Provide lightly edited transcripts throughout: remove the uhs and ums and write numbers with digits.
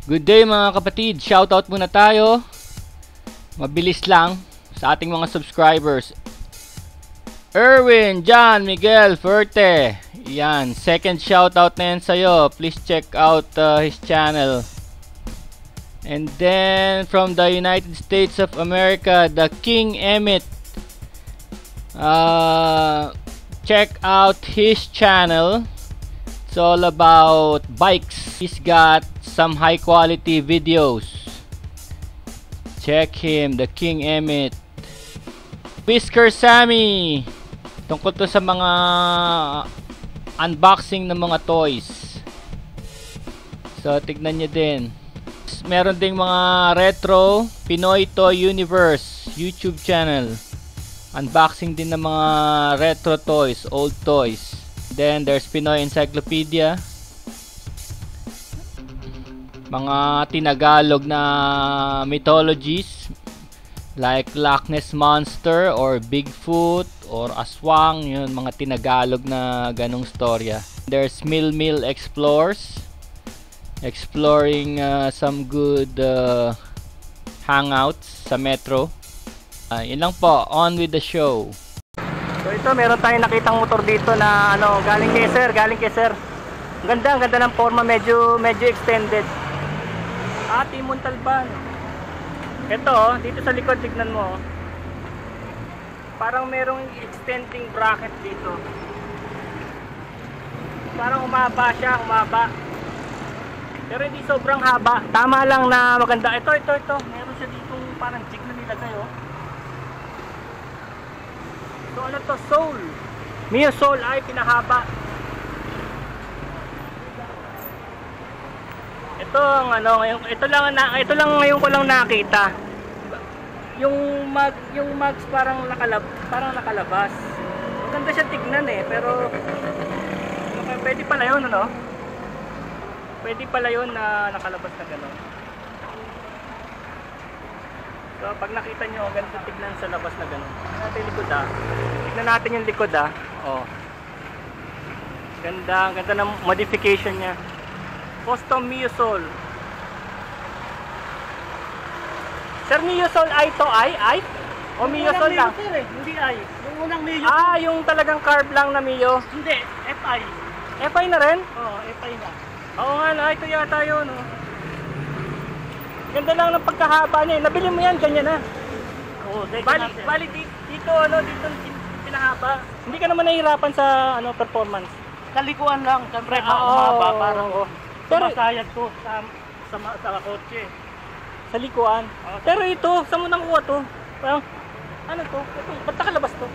Good day mga kapatid, shoutout muna tayo. Mabilis lang sa ating mga subscribers. Erwin, John, Miguel, Ferte. Yan, second shoutout na yan sa'yo. Please check out his channel. And then from the United States of America, the King Emmett. Check out his channel. It's all about bikes. He's got some high quality videos. Check him, the King Emmett. Whisker Sammy, tungkol to sa mga unboxing ng mga toys. So tignan nyo din. Meron ding mga retro Pinoy Toy Universe YouTube channel. Unboxing din ng mga retro toys, old toys. Then there's Pinoy Encyclopedia. Mga tinagalog na mythologies like Loch Ness Monster or Bigfoot or Aswang, yun mga tinagalog na ganong storya. There's Mil Mil Explores, exploring some good hangouts sa metro. Yun lang po, on with the show. So ito, meron tayong nakitang motor dito na galing kay sir. Ang ganda ng forma, medyo extended. Timon Talban. Ito, dito sa likod, tignan mo. Parang merong extending bracket dito. Parang umaba siya, pero hindi sobrang haba. Tama lang na maganda. Ito. Meron siya ditong parang jig na nilagay, oh. So ano to? Soul. Mio Soul ay pinahaba. Ito ang ito lang ngayon ko lang nakita. Yung mags parang nakalabas. Maganda siya tignan pero pwede pala 'yon Pwede pala 'yon na nakalabas na gano'n. So pag nakita nyo, ganito tignan sa labas na gano'n. Tignan natin yung likod Oh. Ganda ng modification niya. Custom Mio Soul. Sir, Mio Soul ay to ay? O Mio Soul lang? Hindi ay. Yung unang Mio. Yung talagang carb lang na Mio. Hindi, FI. FI na rin? Oo, FI na. Oo nga, ito yata yun. Ganda lang ng pagkahaba niya. Nabili mo yan, ganyan na. Oo, Bali dito pinahaba. Hindi ka naman nahihirapan sa performance. Kalikuan lang, siyempre mahaba parang sumasayag to sa kotse. Sa likuan. Pero ito, saan mo nakuha to? Parang, ito? Ba't nakalabas to?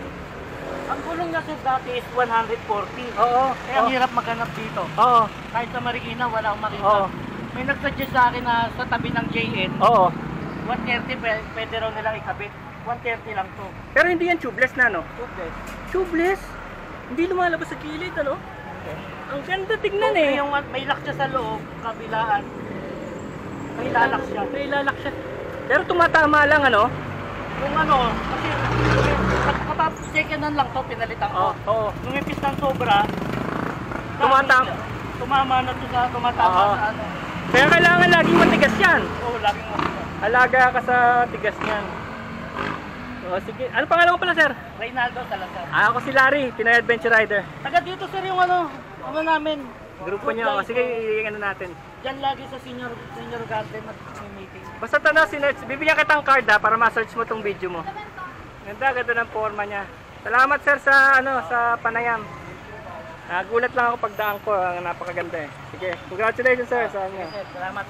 Ang gulong niya sir dati is 140. Oo. Kaya ang hirap maghanap dito. Oo. Kahit sa Marikina, wala akong makita. Oo. May nagsuggest sa akin na sa tabi ng JN. Oo. 130 pwede raw nilang ikabit. 130 lang to. Pero hindi yan tubeless na, Tubeless. Tubeless? Hindi lumalabas sa gilid, Ang ganda tignan Yung may lock siya sa loob, kabilaan. May lalak siya. Pero tumatama lang, Kung kasi kapag second-hand lang to, pinalitan ko. Oo. Nung ipis ng sobra, tumama na to sa sa Kaya kailangan laging matigas yan. Oo, laging matigas. Alaga ka sa tigas niyan. Sige. Ano pangalan mo pala, sir? Reynaldo Salazar. Ako si Larry, Pinoy Adventure Rider. Taga dito sir yung namin. Grupo niyo. Sige, iingano natin. Diyan lagi sa senior garden at meeting. Basta sinerch, bibigyan kitang card para ma-search mo tong video mo. Ganda ng forma niya. Salamat sir sa panayam. Nagulat lang ako pagdaan ko, napakaganda Sige, congratulations sir sa inyo. Salamat